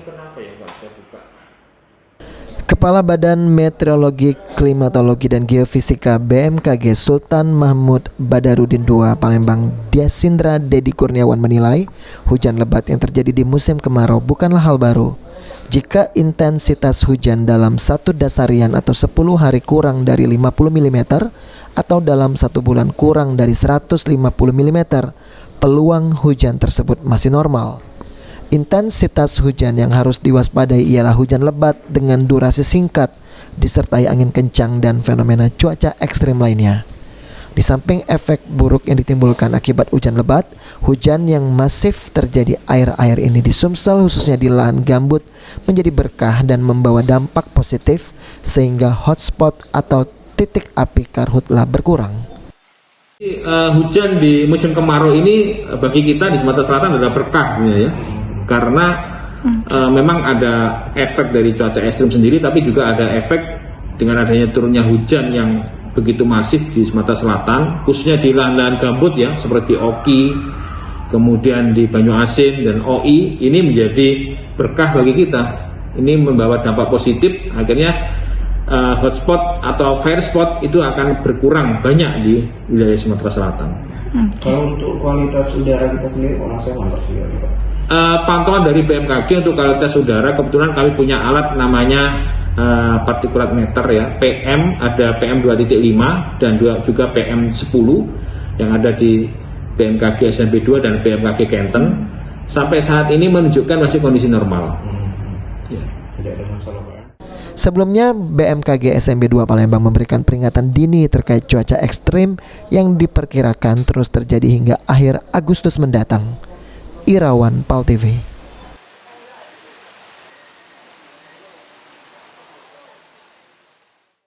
kenapa ya Pak saya buka? Kepala Badan Meteorologi, Klimatologi dan Geofisika BMKG Sultan Mahmud Badarudin II Palembang Diasindra Dedi Kurniawan menilai hujan lebat yang terjadi di musim kemarau bukanlah hal baru. Jika intensitas hujan dalam satu dasarian atau 10 hari kurang dari 50 mm atau dalam satu bulan kurang dari 150 mm, peluang hujan tersebut masih normal. Intensitas hujan yang harus diwaspadai ialah hujan lebat dengan durasi singkat, disertai angin kencang dan fenomena cuaca ekstrim lainnya. Di samping efek buruk yang ditimbulkan akibat hujan lebat, hujan yang masif terjadi air-air ini di Sumsel khususnya di lahan gambut menjadi berkah dan membawa dampak positif sehingga hotspot atau titik api karhutlah berkurang. Hujan di musim kemarau ini bagi kita di Sumatera Selatan adalah berkah ya. Karena memang ada efek dari cuaca ekstrim sendiri, tapi juga ada efek dengan adanya turunnya hujan yang begitu masif di Sumatera Selatan, khususnya di lahan-lahan gambut ya, seperti Oki, kemudian di Banyuasin dan OI, ini menjadi berkah bagi kita. Ini membawa dampak positif, akhirnya hotspot atau fire spot itu akan berkurang banyak di wilayah Sumatera Selatan. Kalau untuk kualitas udara kita sendiri, saya mantap sendiri Pak. Pantauan dari BMKG untuk kualitas udara, kebetulan kami punya alat namanya partikulat meter ya, PM, ada PM 2.5 dan juga PM 10 yang ada di BMKG SMB 2 dan BMKG Kenten. Sampai saat ini menunjukkan masih kondisi normal. Ya. Tidak ada masalah Pak. Sebelumnya, BMKG SMB 2 Palembang memberikan peringatan dini terkait cuaca ekstrim yang diperkirakan terus terjadi hingga akhir Agustus mendatang. Irawan, PAL TV.